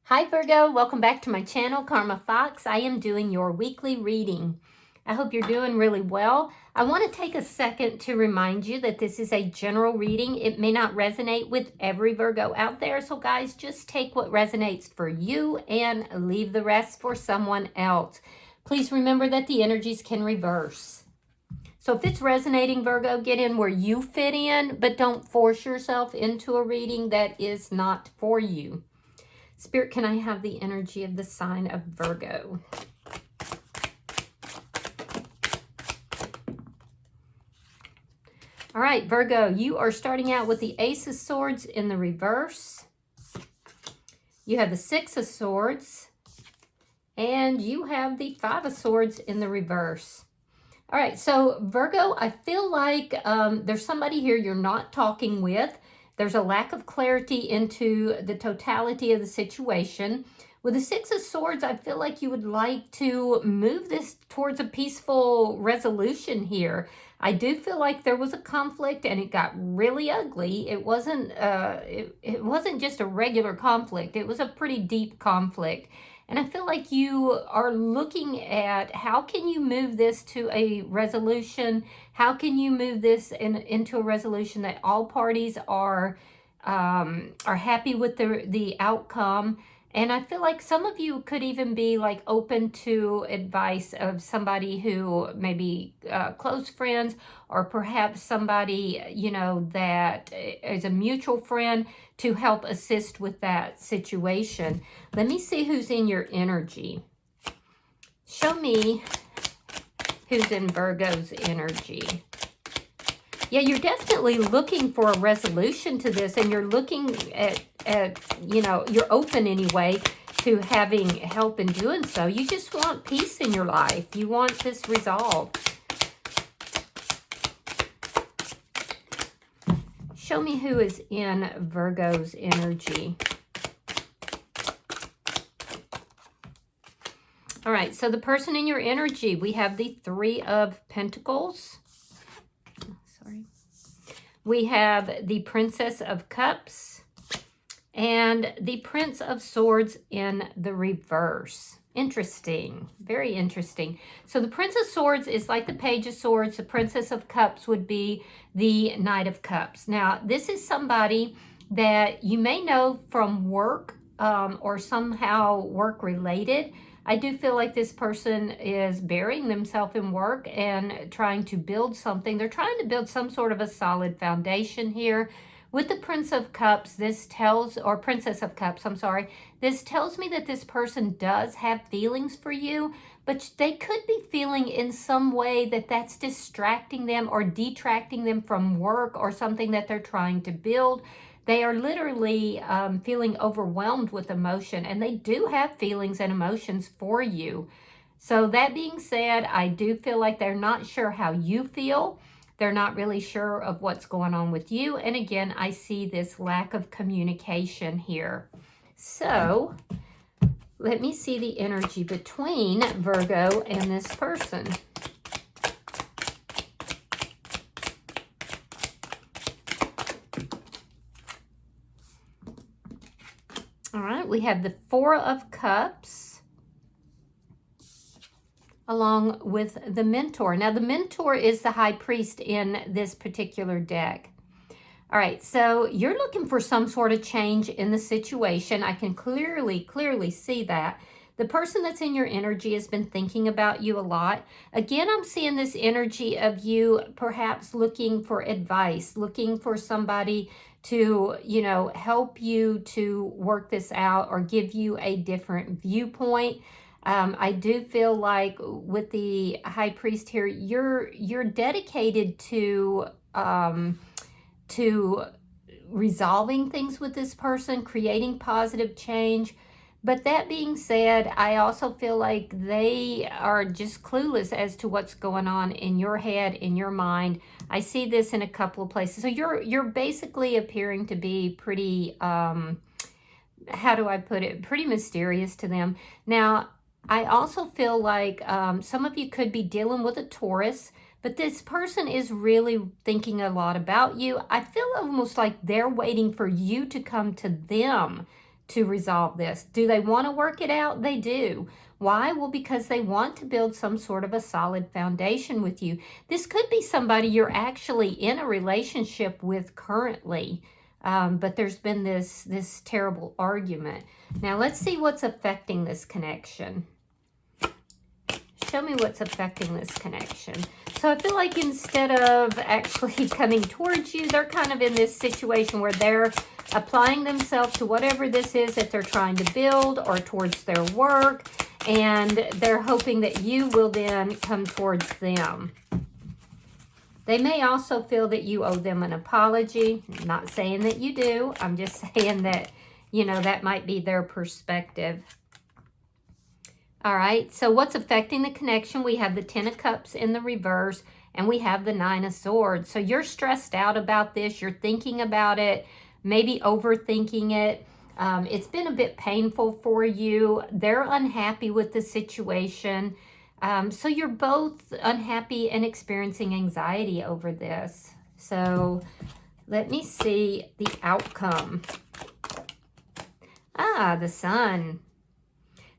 Hi Virgo, welcome back to my channel, Karma Fox. I am doing your weekly reading. I hope you're doing really well. I want to take a second to remind you that this is a general reading. It may not resonate with every Virgo out there, so guys, just take what resonates for you and leave the rest for someone else. Please remember that the energies can reverse. So if it's resonating, Virgo, get in where you fit in, but don't force yourself into a reading that is not for you. Spirit, can I have the energy of the sign of Virgo? All right, Virgo, you are starting out with the Ace of Swords in the reverse. You have the Six of Swords. And you have the Five of Swords in the reverse. All right, so Virgo, I feel like there's somebody here you're not talking with. There's a lack of clarity into the totality of the situation. With the Six of Swords, I feel like you would like to move this towards a peaceful resolution here. I do feel like there was a conflict and it got really ugly. It wasn't just a regular conflict. It was a pretty deep conflict. And I feel like you are looking at how can you move this to a resolution? How can you move this into a resolution that all parties are happy with the outcome? And I feel like some of you could even be like open to advice of somebody who maybe close friends, or perhaps somebody, you know, that is a mutual friend to help assist with that situation. Let me see who's in your energy. Show me who's in Virgo's energy. Yeah, you're definitely looking for a resolution to this, and you're looking at you know, you're open anyway to having help in doing so. You just want peace in your life. You want this resolved. Show me who is in Virgo's energy. All right, so the person in your energy, we have the Three of Pentacles. Sorry. We have the Princess of Cups and the Prince of Swords in the reverse. Interesting. Very interesting. So the Prince of Swords is like the Page of Swords. The Princess of Cups would be the Knight of Cups. Now, this is somebody that you may know from work or somehow work-related. I do feel like this person is burying themselves in work and trying to build something. They're trying to build some sort of a solid foundation here. With the Prince of Cups, this tells, or Princess of Cups, I'm sorry, this tells me that this person does have feelings for you, but they could be feeling in some way that that's distracting them or detracting them from work or something that they're trying to build. They are literally feeling overwhelmed with emotion, and they do have feelings and emotions for you. So that being said, I do feel like they're not sure how you feel. They're not really sure of what's going on with you. And again, I see this lack of communication here. So let me see the energy between Virgo and this person. All right, we have the Four of Cups along with the Mentor. Now, the Mentor is the High Priest in this particular deck. All right, so you're looking for some sort of change in the situation. I can clearly see that. The person that's in your energy has been thinking about you a lot. Again, I'm seeing this energy of you perhaps looking for advice, looking for somebody to, you know, help you to work this out or give you a different viewpoint. I do feel like with the High Priest here, you're dedicated to resolving things with this person, creating positive change. But that being said, I also feel like they are just clueless as to what's going on in your head, in your mind. I see this in a couple of places. So you're basically appearing to be pretty, how do I put it, pretty mysterious to them. Now, I also feel like some of you could be dealing with a Taurus, but this person is really thinking a lot about you. I feel almost like they're waiting for you to come to them to resolve this. Do they want to work it out? They do. Why? Well, because they want to build some sort of a solid foundation with you. This could be somebody you're actually in a relationship with currently, but there's been this terrible argument. Now, let's see what's affecting this connection. Show me what's affecting this connection. So I feel like instead of actually coming towards you, they're kind of in this situation where they're applying themselves to whatever this is that they're trying to build or towards their work, and they're hoping that you will then come towards them. They may also feel that you owe them an apology. I'm not saying that you do. I'm just saying that, you know, that might be their perspective. All right, so what's affecting the connection? We have the Ten of Cups in the reverse, and we have the Nine of Swords. So you're stressed out about this. You're thinking about it, maybe overthinking it. It's been a bit painful for you. They're unhappy with the situation. So you're both unhappy and experiencing anxiety over this. So let me see the outcome. The Sun.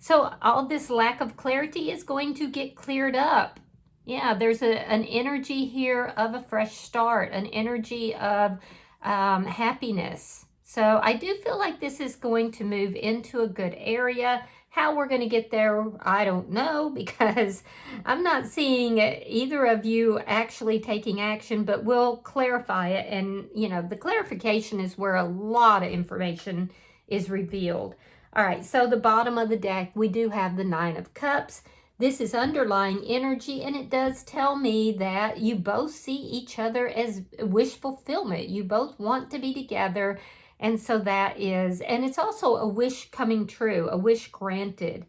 So all this lack of clarity is going to get cleared up. Yeah, there's an energy here of a fresh start, an energy of happiness. So I do feel like this is going to move into a good area. How we're going to get there, I don't know, because I'm not seeing either of you actually taking action, but we'll clarify it. And, you know, the clarification is where a lot of information is revealed. All right, so the bottom of the deck, we do have the Nine of Cups. This is underlying energy, and it does tell me that you both see each other as wish fulfillment. You both want to be together, and so that is, and it's also a wish coming true, a wish granted.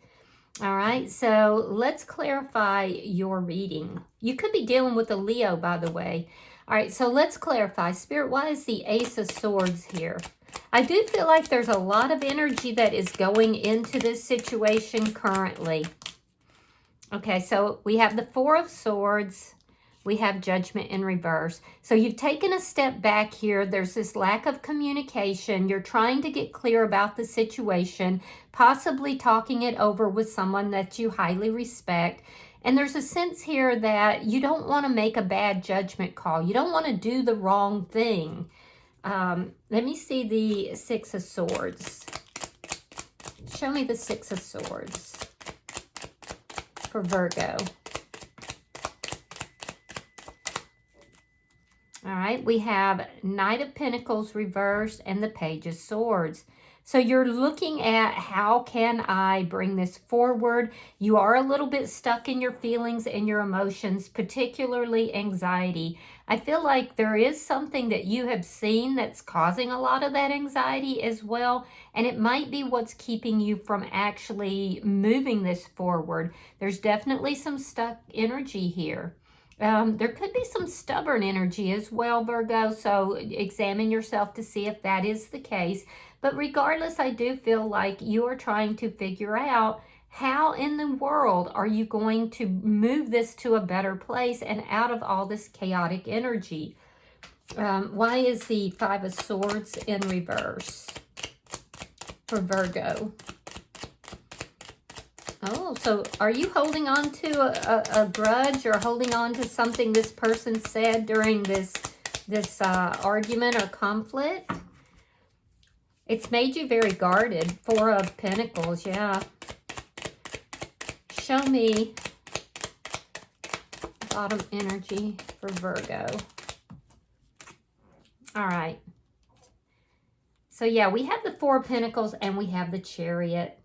All right, so let's clarify your reading. You could be dealing with a Leo, by the way. All right, so let's clarify. Spirit, why is the Ace of Swords here? I do feel like there's a lot of energy that is going into this situation currently. Okay, so we have the Four of Swords. We have Judgment in reverse. So you've taken a step back here. There's this lack of communication. You're trying to get clear about the situation, possibly talking it over with someone that you highly respect. And there's a sense here that you don't want to make a bad judgment call. You don't want to do the wrong thing. Let me see the Six of Swords. Show me the Six of Swords for Virgo. All right, we have Knight of Pentacles reversed and the Page of Swords. So you're looking at how can I bring this forward? You are a little bit stuck in your feelings and your emotions, particularly anxiety. I feel like there is something that you have seen that's causing a lot of that anxiety as well, and it might be what's keeping you from actually moving this forward. There's definitely some stuck energy here. There could be some stubborn energy as well, Virgo, so examine yourself to see if that is the case. But regardless, I do feel like you are trying to figure out how in the world are you going to move this to a better place and out of all this chaotic energy. Why is the Five of Swords in reverse for Virgo? Oh, so are you holding on to a grudge or holding on to something this person said during this argument or conflict? It's made you very guarded. Four of Pentacles, yeah. Show me bottom energy for Virgo. All right. So yeah, we have the Four of Pentacles and we have the Chariot.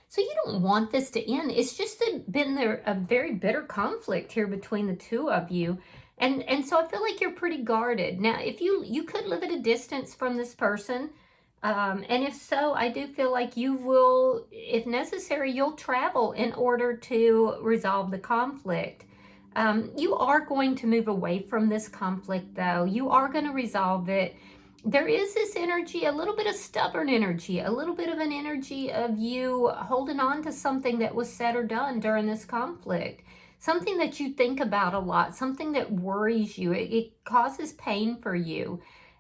So you don't want this to end. It's just been a very bitter conflict here between the two of you. And so I feel like you're pretty guarded. Now, if you could live at a distance from this person, and if so, I do feel like you will, if necessary, you'll travel in order to resolve the conflict. You are going to move away from this conflict, though. You are going to resolve it. There is this energy, a little bit of stubborn energy, a little bit of an energy of you holding on to something that was said or done during this conflict. Something that you think about a lot, something that worries you. It causes pain for you.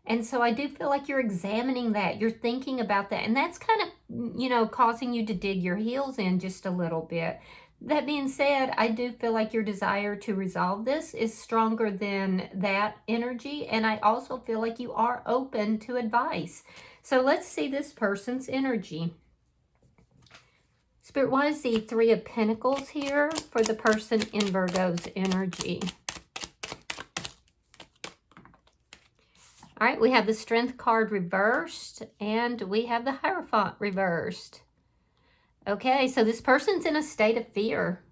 And so I do feel like you're examining that. You're thinking about that. And that's kind of, causing you to dig your heels in just a little bit. That being said, I do feel like your desire to resolve this is stronger than that energy. And I also feel like you are open to advice. So let's see this person's energy. Spirit, what is the Three of Pentacles here for the person in Virgo's energy? All right, we have the Strength card reversed, and we have the Hierophant reversed. Okay, so this person's in a state of fear.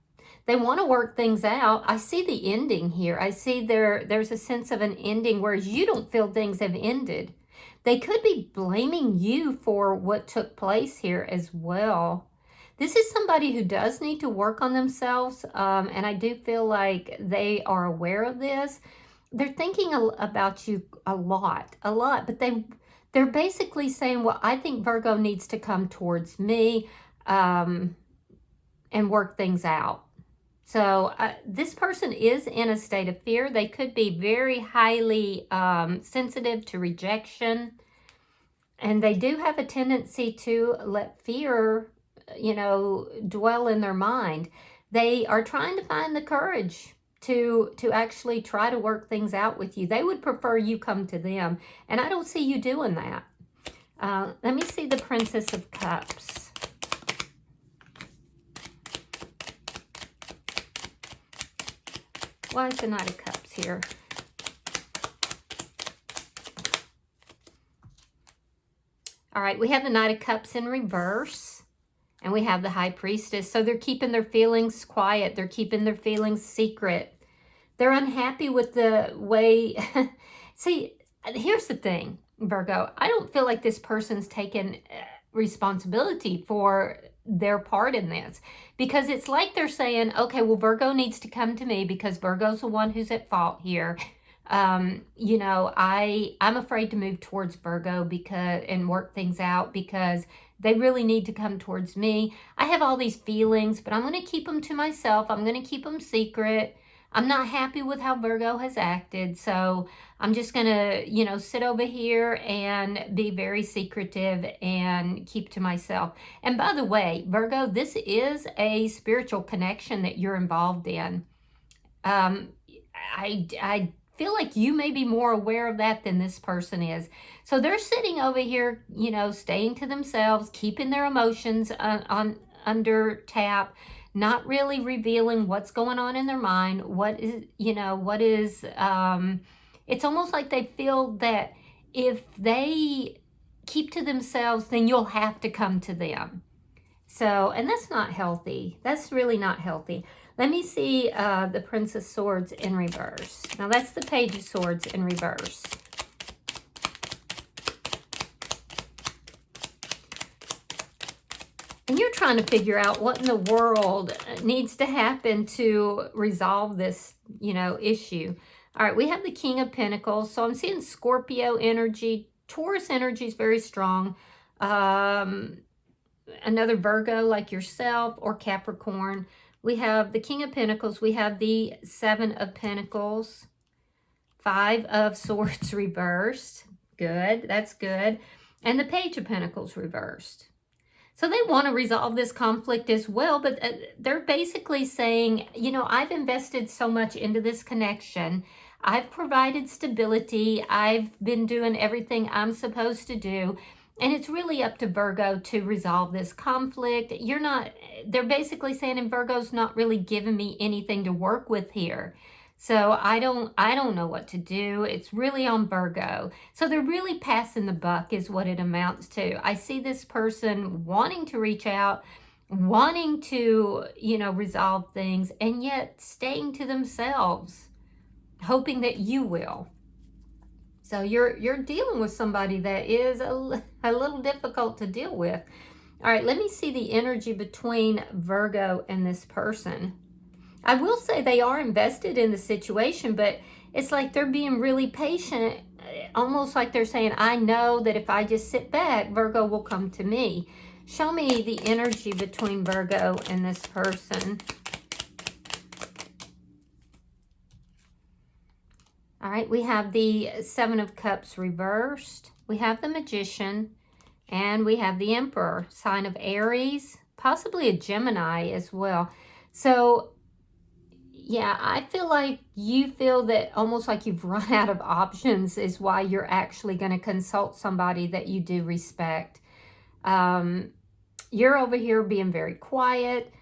They want to work things out. I see the ending here. I see there's a sense of an ending, whereas you don't feel things have ended. They could be blaming you for what took place here as well. This is somebody who does need to work on themselves, and I do feel like they are aware of this. They're thinking about you a lot, but they're basically saying, well, I think Virgo needs to come towards me and work things out. So this person is in a state of fear. They could be very highly sensitive to rejection, and they do have a tendency to let fear, dwell in their mind. They are trying to find the courage to actually try to work things out with you. They would prefer you come to them, and I don't see you doing that. Let me see the Princess of Cups. Why is the Knight of Cups here? All right, we have the Knight of Cups in reverse, and we have the High Priestess. So they're keeping their feelings quiet. They're keeping their feelings secret. They're unhappy with the way... See, here's the thing, Virgo. I don't feel like this person's taken responsibility for their part in this, because it's like they're saying, okay, well, Virgo needs to come to me because Virgo's the one who's at fault here. I'm afraid to move towards Virgo and work things out because they really need to come towards me. I have all these feelings, but I'm going to keep them to myself. I'm going to keep them secret. I'm not happy with how Virgo has acted, so I'm just going to, sit over here and be very secretive and keep to myself. And by the way, Virgo, this is a spiritual connection that you're involved in. I feel like you may be more aware of that than this person is. So they're sitting over here, staying to themselves, keeping their emotions under tap, not really revealing what's going on in their mind. It's almost like they feel that if they keep to themselves, then you'll have to come to them. So, and that's not healthy. That's really not healthy. Let me see the Princess of Swords in reverse. Now, that's the Page of Swords in reverse. And you're trying to figure out what in the world needs to happen to resolve this, issue. All right, we have the King of Pentacles. So I'm seeing Scorpio energy. Taurus energy is very strong. Another Virgo like yourself or Capricorn. We have the King of Pentacles. We have the Seven of Pentacles. Five of Swords reversed. Good. That's good. And the Page of Pentacles reversed. So they want to resolve this conflict as well, but they're basically saying, I've invested so much into this connection. I've provided stability. I've been doing everything I'm supposed to do. And it's really up to Virgo to resolve this conflict. They're basically saying, and Virgo's not really giving me anything to work with here. So I don't know what to do. It's really on Virgo. So they're really passing the buck is what it amounts to. I see this person wanting to reach out, wanting to, resolve things, and yet staying to themselves, hoping that you will. So you're dealing with somebody that is a little difficult to deal with. All right, let me see the energy between Virgo and this person. I will say they are invested in the situation, but it's like they're being really patient, almost like they're saying, I know that if I just sit back, Virgo will come to me. Show me the energy between Virgo and this person. All right, we have the Seven of Cups reversed. We have the Magician. And we have the Emperor, sign of Aries, possibly a Gemini as well. So, yeah, I feel like you feel that almost like you've run out of options is why you're actually going to consult somebody that you do respect. You're over here being very quiet,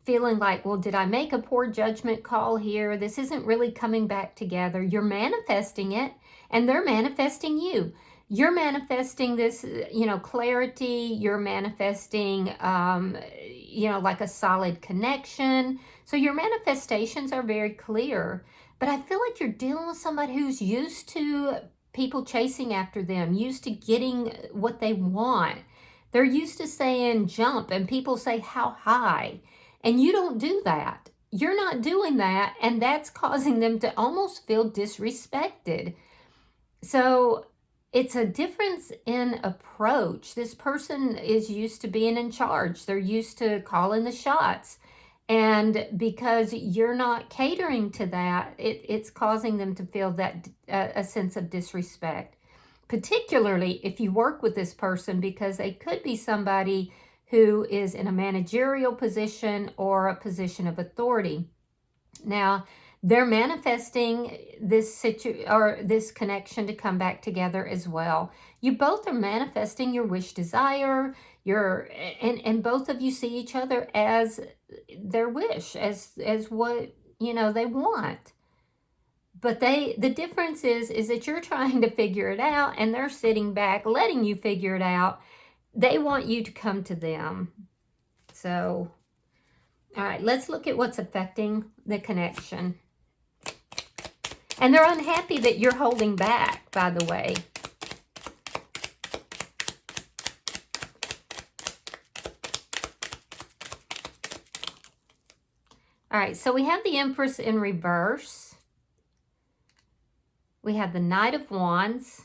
feeling like, well, did I make a poor judgment call here? This isn't really coming back together. You're manifesting it, and they're manifesting you. You're manifesting this, clarity. You're manifesting, like a solid connection. So your manifestations are very clear. But I feel like you're dealing with somebody who's used to people chasing after them, used to getting what they want. They're used to saying jump, and people say how high. And you don't do that. You're not doing that, and that's causing them to almost feel disrespected. So it's a difference in approach. This person is used to being in charge. They're used to calling the shots. And because you're not catering to that, it's causing them to feel that a sense of disrespect. Particularly if you work with this person, because they could be somebody who is in a managerial position or a position of authority. Now, they're manifesting this this connection to come back together as well. You both are manifesting your wish, desire, and both of you see each other as their wish, as what they want. But the difference is that you're trying to figure it out, and they're sitting back, letting you figure it out. They want you to come to them. So, all right, let's look at what's affecting the connection. And they're unhappy that you're holding back, by the way. All right, so we have the Empress in reverse. We have the Knight of Wands.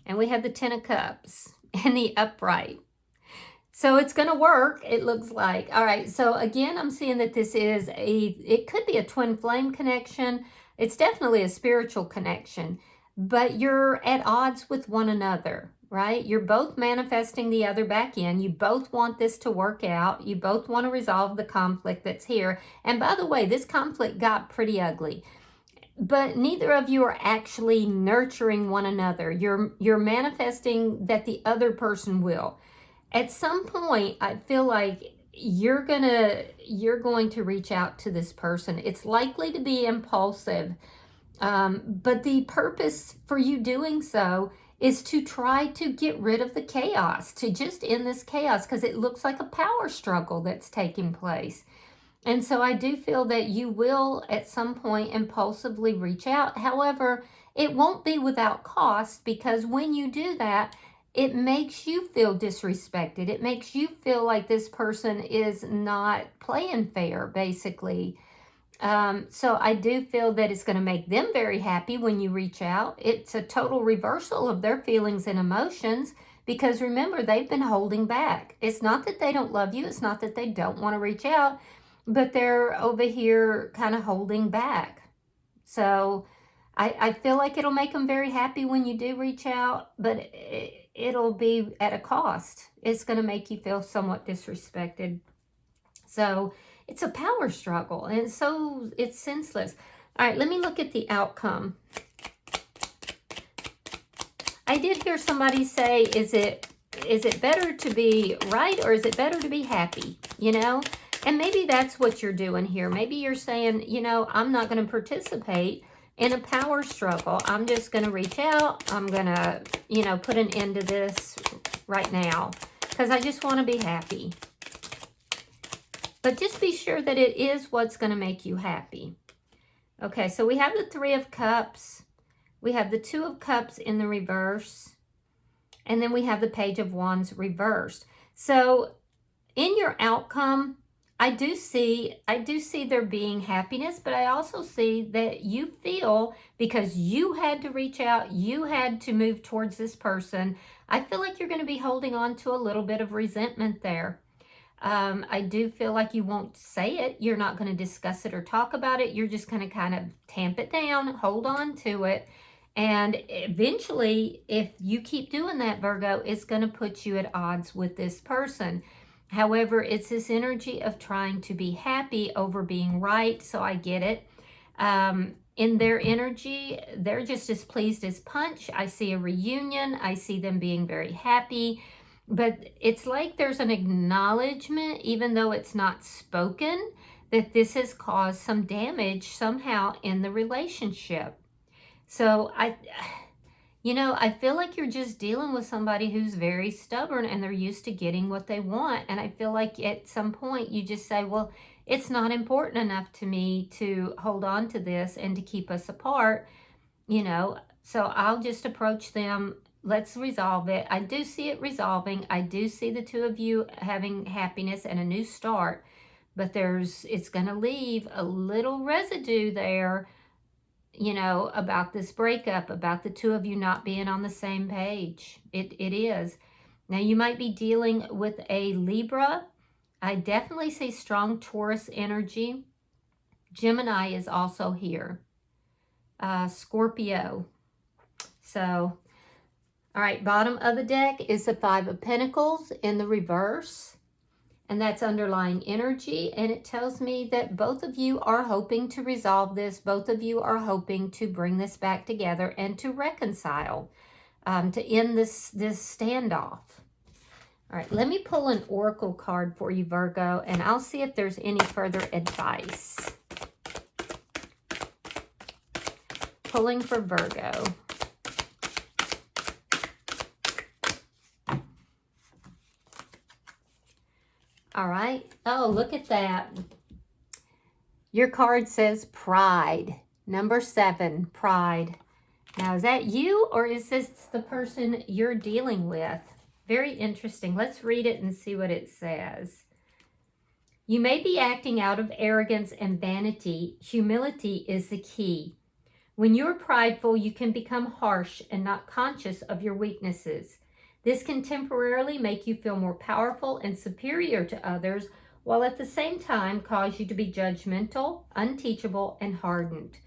And we have the Ten of Cups in the upright. So it's going to work, it looks like. All right, so again, I'm seeing that this is it could be a twin flame connection. It's definitely a spiritual connection, but you're at odds with one another, right? You're both manifesting the other back in. You both want this to work out. You both want to resolve the conflict that's here. And by the way, this conflict got pretty ugly. But neither of you are actually nurturing one another. You're manifesting that the other person will. At some point, I feel like you're going to reach out to this person. It's likely to be impulsive. But the purpose for you doing so is to try to get rid of the chaos, to just end this chaos, because it looks like a power struggle that's taking place. And so I do feel that you will at some point impulsively reach out. However, it won't be without cost, because when you do that, it makes you feel disrespected. It makes you feel like this person is not playing fair, basically. So I do feel that it's going to make them very happy when you reach out. It's a total reversal of their feelings and emotions, because remember, they've been holding back. It's not that they don't love you. It's not that they don't want to reach out, but they're over here kind of holding back. So I feel like it'll make them very happy when you do reach out, but it'll be at a cost. It's going to make you feel somewhat disrespected. So it's a power struggle, and so it's senseless. All right, let me look at the outcome. I did hear somebody say, is it better to be right, or is it better to be happy? And maybe that's what you're doing here. Maybe you're saying, I'm not going to participate in a power struggle. I'm just going to reach out. I'm going to, put an end to this right now, because I just want to be happy. But just be sure that it is what's going to make you happy. Okay, so we have the Three of Cups. We have the Two of Cups in the reverse. And then we have the Page of Wands reversed. So in your outcome, I do see there being happiness, but I also see that you feel, because you had to reach out, you had to move towards this person, I feel like you're going to be holding on to a little bit of resentment there. I do feel like you won't say it. You're not going to discuss it or talk about it. You're just going to kind of tamp it down, hold on to it. And eventually, if you keep doing that, Virgo, it's going to put you at odds with this person. However, it's this energy of trying to be happy over being right. So I get it. In their energy, they're just as pleased as punch. I see a reunion. I see them being very happy. But it's like there's an acknowledgement, even though it's not spoken, that this has caused some damage somehow in the relationship. So I feel like you're just dealing with somebody who's very stubborn and they're used to getting what they want. And I feel like at some point you just say, well, it's not important enough to me to hold on to this and to keep us apart, so I'll just approach them. Let's resolve it. I do see it resolving. I do see the two of you having happiness and a new start, but it's going to leave a little residue there, about this breakup, about the two of you not being on the same page. It is. Now, you might be dealing with a Libra. I definitely see strong Taurus energy. Gemini is also here. Scorpio. So, all right, bottom of the deck is the Five of Pentacles in the reverse. And that's underlying energy. And it tells me that both of you are hoping to resolve this. Both of you are hoping to bring this back together and to reconcile, to end this standoff. All right, let me pull an oracle card for you, Virgo, and I'll see if there's any further advice. Pulling for Virgo. All right. Oh, look at that. Your card says pride. Number 7, pride. Now, is that you or is this the person you're dealing with? Very interesting. Let's read it and see what it says. You may be acting out of arrogance and vanity. Humility is the key. When you're prideful, you can become harsh and not conscious of your weaknesses. This can temporarily make you feel more powerful and superior to others, while at the same time cause you to be judgmental, unteachable, and hardened.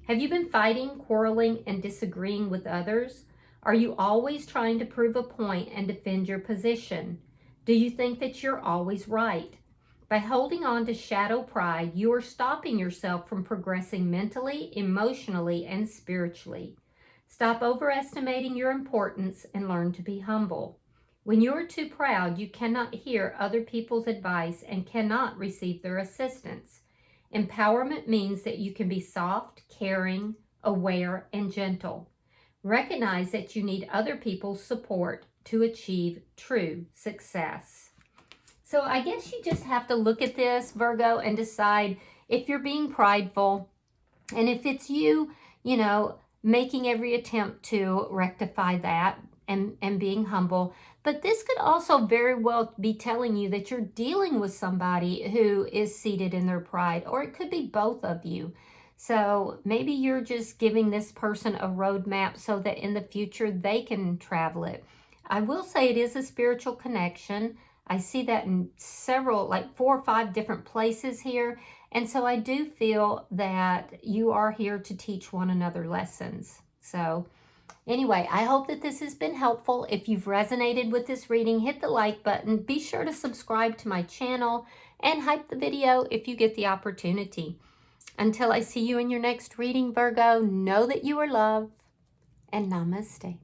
Have you been fighting, quarreling, and disagreeing with others? Are you always trying to prove a point and defend your position? Do you think that you're always right? By holding on to shadow pride, you are stopping yourself from progressing mentally, emotionally, and spiritually. Stop overestimating your importance and learn to be humble. When you are too proud, you cannot hear other people's advice and cannot receive their assistance. Empowerment means that you can be soft, caring, aware, and gentle. Recognize that you need other people's support to achieve true success. So I guess you just have to look at this, Virgo, and decide if you're being prideful and if it's you, making every attempt to rectify that and being humble. But this could also very well be telling you that you're dealing with somebody who is seated in their pride, or it could be both of you. So maybe you're just giving this person a roadmap so that in the future they can travel it. I will say it is a spiritual connection. I see that in several, like 4 or 5 different places here. And so I do feel that you are here to teach one another lessons. So anyway, I hope that this has been helpful. If you've resonated with this reading, hit the like button. Be sure to subscribe to my channel and hype the video if you get the opportunity. Until I see you in your next reading, Virgo, know that you are loved and namaste.